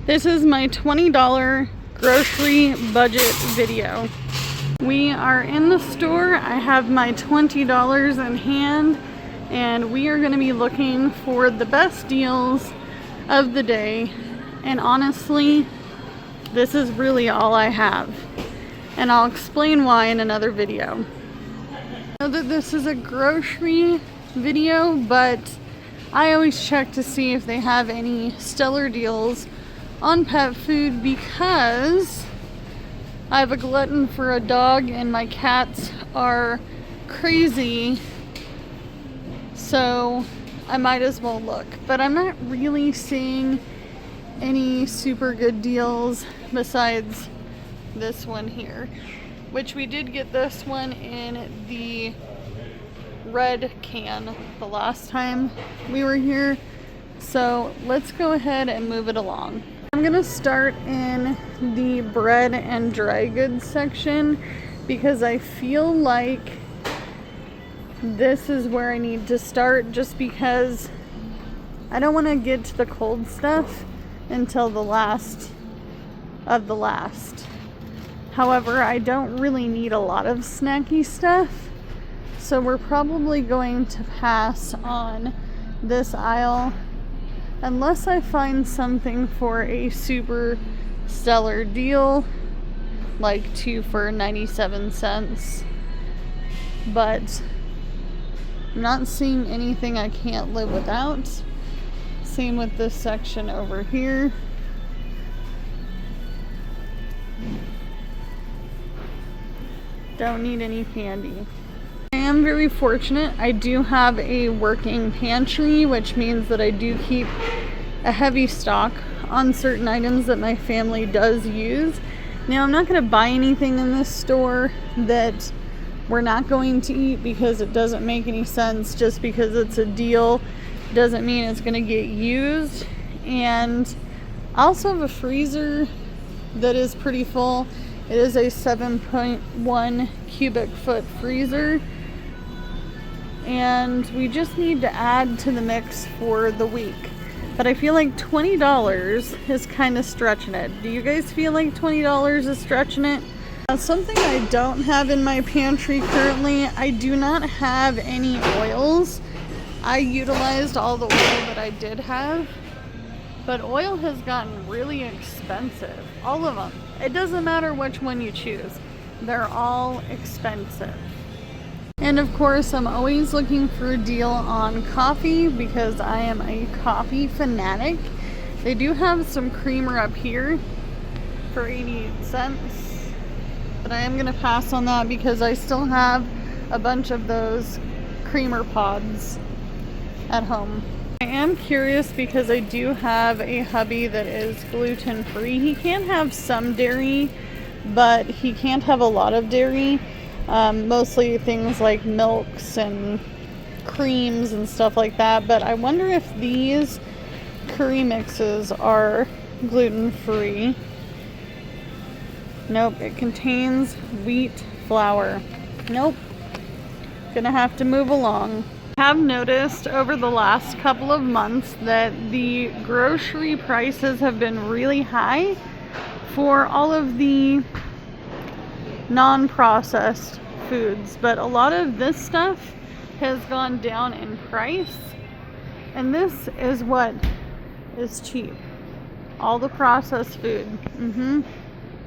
This is my $20 grocery budget video. We are in the store. I have my $20 in hand and we are going to be looking for the best deals of the day. And honestly, this is really all I have. And I'll explain why in another video. I know that this is a grocery video, but I always check to see if they have any stellar deals on pet food because I have a glutton for a dog and my cats are crazy, so I might as well look. But I'm not really seeing any super good deals besides this one here, which we did get this one in the red can the last time we were here. So let's go ahead and move it along. I'm gonna start in the bread and dry goods section because I feel like this is where I need to start, just because I don't want to get to the cold stuff until the last of the last. However, I don't really need a lot of snacky stuff, so we're probably going to pass on this aisle unless I find something for a super stellar deal, like 2 for 97 cents. But I'm not seeing anything I can't live without. Same with this section over here. Don't need any candy. I am very fortunate. I do have a working pantry, which means that I do keep a heavy stock on certain items that my family does use. Now, I'm not going to buy anything in this store that we're not going to eat because it doesn't make any sense. Just because it's a deal doesn't mean it's going to get used. And I also have a freezer that is pretty full. It is a 7.1 cubic foot freezer. And we just need to add to the mix for the week. But I feel like $20 is kind of stretching it. Do you guys feel like $20 is stretching it? Something I don't have in my pantry currently, I do not have any oils. I utilized all the oil that I did have. But oil has gotten really expensive. All of them. It doesn't matter which one you choose. They're all expensive. And of course, I'm always looking for a deal on coffee because I am a coffee fanatic. They do have some creamer up here for 88 cents. But I am going to pass on that because I still have a bunch of those creamer pods at home. I am curious because I do have a hubby that is gluten-free. He can have some dairy, but he can't have a lot of dairy. Mostly things like milks and creams and stuff like that. But I wonder if these curry mixes are gluten-free. Nope, it contains wheat flour. Nope. Gonna have to move along. I have noticed over the last couple of months that the grocery prices have been really high for all of the non-processed foods, but a lot of this stuff has gone down in price, and this is what is cheap. All the processed food.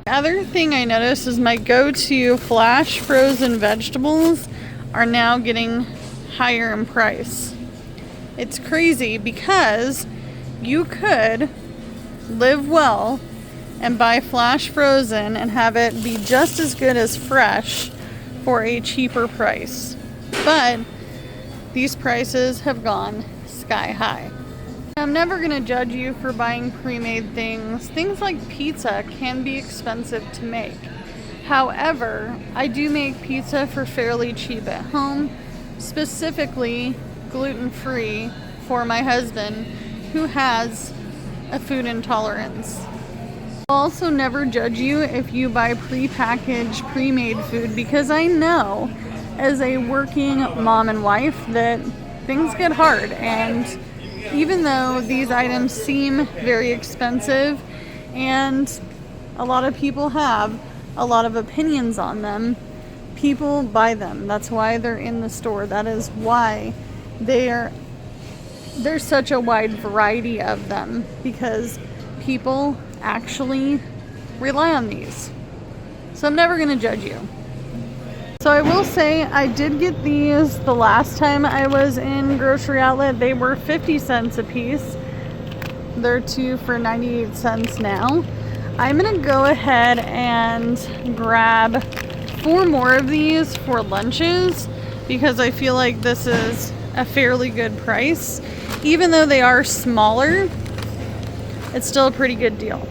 The other thing I noticed is my go-to flash frozen vegetables are now getting higher in price. It's crazy because you could live well and buy flash frozen and have it be just as good as fresh for a cheaper price. But these prices have gone sky high. I'm never going to judge you for buying pre-made things. Things like pizza can be expensive to make. However, I do make pizza for fairly cheap at home, specifically gluten-free for my husband who has a food intolerance. I'll also never judge you if you buy pre-packaged, pre-made food because I know as a working mom and wife that things get hard, and even though these items seem very expensive, and a lot of people have a lot of opinions on them. People buy them. That's why they're in the store. That is why there's such a wide variety of them, because people actually rely on these. So I'm never going to judge you. So I will say I did get these the last time I was in Grocery Outlet. They were 50 cents a piece. They're 2 for 98 cents now. I'm going to go ahead and grab 4 more of these for lunches, because I feel like this is a fairly good price. Even though they are smaller, it's still a pretty good deal.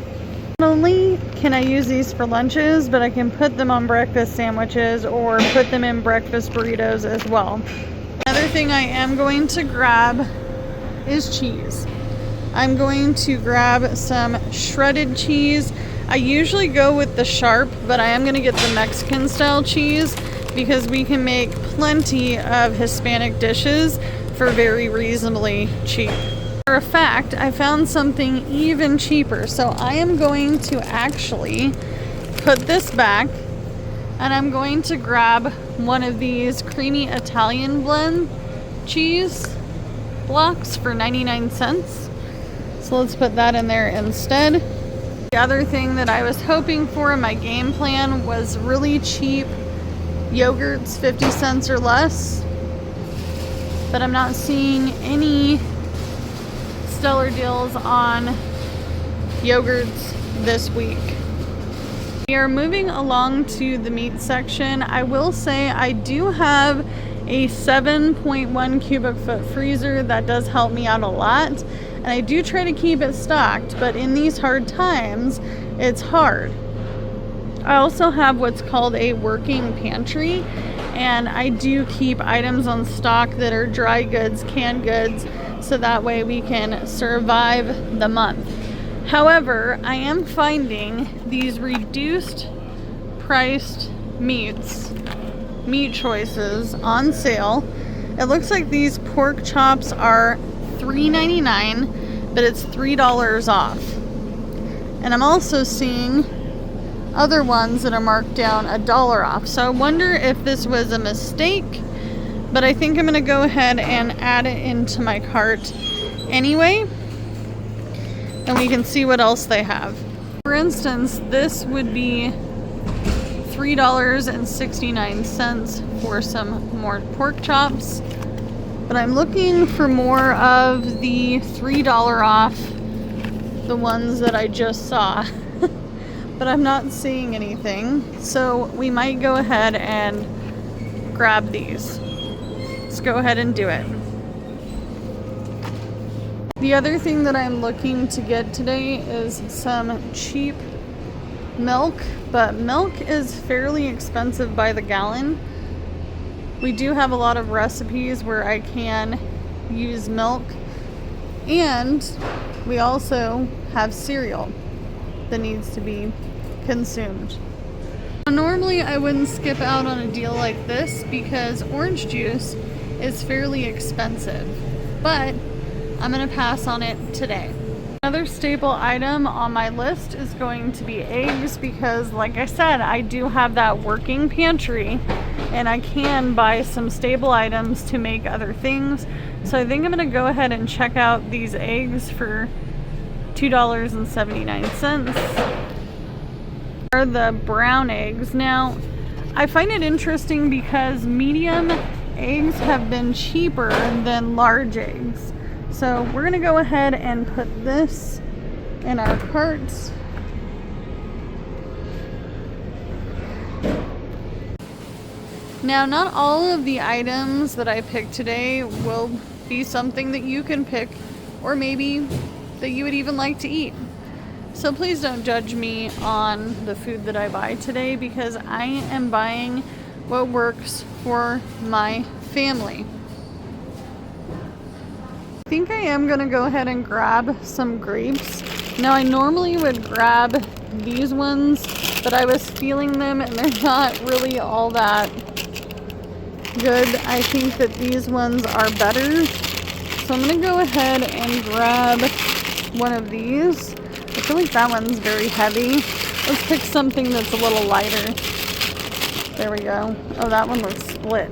Not only can I use these for lunches, but I can put them on breakfast sandwiches or put them in breakfast burritos as well. Another thing I am going to grab is cheese. I'm going to grab some shredded cheese. I usually go with the sharp, but I am going to get the Mexican style cheese because we can make plenty of Hispanic dishes for very reasonably cheap. For a fact, I found something even cheaper, so I am going to actually put this back, and I'm going to grab one of these creamy Italian blend cheese blocks for 99 cents. So let's put that in there instead. The other thing that I was hoping for in my game plan was really cheap yogurts, 50 cents or less, but I'm not seeing any stellar deals on yogurts this week. We are moving along to the meat section. I will say I do have a 7.1 cubic foot freezer that does help me out a lot, and I do try to keep it stocked, but in these hard times it's hard. I also have what's called a working pantry, and I do keep items on stock that are dry goods, canned goods, so that way we can survive the month. However, I am finding these reduced priced meat choices on sale. It looks like these pork chops are $3.99, but it's $3 off. And I'm also seeing other ones that are marked down $1 off. So I wonder if this was a mistake, but I think I'm going to go ahead and add it into my cart anyway, and we can see what else they have. For instance, this would be $3.69 for some more pork chops, but I'm looking for more of the $3 off, the ones that I just saw. But I'm not seeing anything, so we might go ahead and grab these. Let's go ahead and do it. The other thing that I'm looking to get today is some cheap milk, but milk is fairly expensive by the gallon. We do have a lot of recipes where I can use milk, and we also have cereal that needs to be consumed. Normally I wouldn't skip out on a deal like this because orange juice is fairly expensive, but I'm going to pass on it today. Another staple item on my list is going to be eggs, because like I said, I do have that working pantry and I can buy some staple items to make other things. So I think I'm going to go ahead and check out these eggs for $2.79. Are the brown eggs. Now, I find it interesting because medium eggs have been cheaper than large eggs. So we're going to go ahead and put this in our carts. Now, not all of the items that I picked today will be something that you can pick, or maybe that you would even like to eat. So please don't judge me on the food that I buy today, because I am buying what works for my family. I think I am going to go ahead and grab some grapes. Now, I normally would grab these ones, but I was feeling them and they're not really all that good. I think that these ones are better. So I'm going to go ahead and grab one of these. I feel like that one's very heavy. Let's pick something that's a little lighter. There we go. Oh, that one looks split.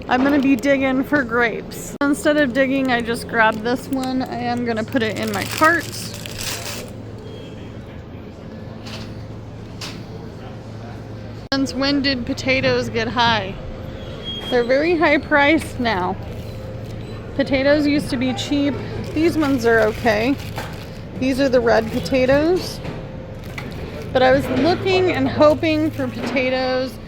I'm gonna be digging for grapes. Instead of digging, I just grabbed this one. I am gonna put it in my cart. Since when did potatoes get high? They're very high priced now. Potatoes used to be cheap. These ones are okay. These are the red potatoes. But I was looking and hoping for potatoes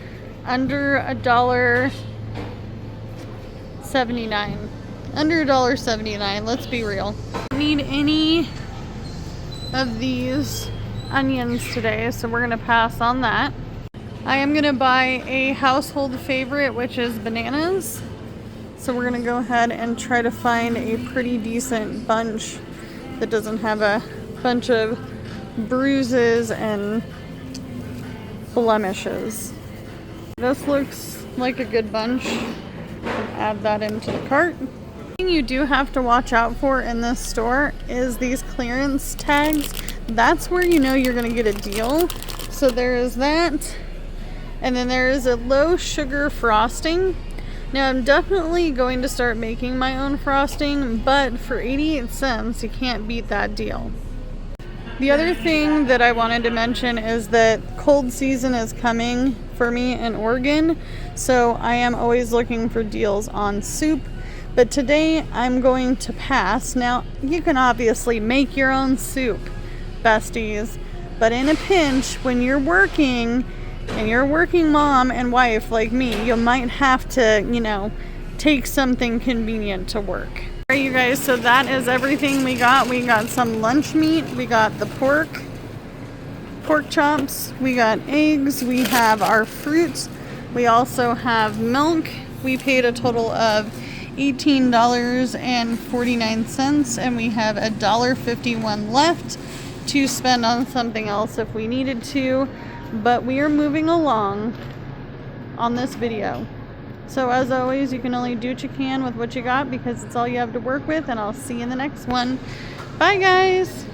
under $1.79. Under $1.79, let's be real. I don't need any of these onions today, so we're gonna pass on that. I am gonna buy a household favorite, which is bananas. So we're gonna go ahead and try to find a pretty decent bunch that doesn't have a bunch of bruises and blemishes. This looks like a good bunch. Add that into the cart. The thing you do have to watch out for in this store is these clearance tags. That's where you know you're gonna get a deal. So there is that. And then there is a low sugar frosting. Now I'm definitely going to start making my own frosting, but for 88 cents, you can't beat that deal. The other thing that I wanted to mention is that cold season is coming for me in Oregon, so I am always looking for deals on soup. But today I'm going to pass. Now you can obviously make your own soup, besties, but in a pinch when you're working and you're a working mom and wife like me, you might have to, take something convenient to work. Alright, you guys, so that is everything we got. We got some lunch meat, we got the pork chops, we got eggs, we have our fruits, we also have milk. We paid a total of $18.49, and we have $1.51 left to spend on something else if we needed to. But we are moving along on this video. So as always, you can only do what you can with what you got, because it's all you have to work with, and I'll see you in the next one. Bye guys!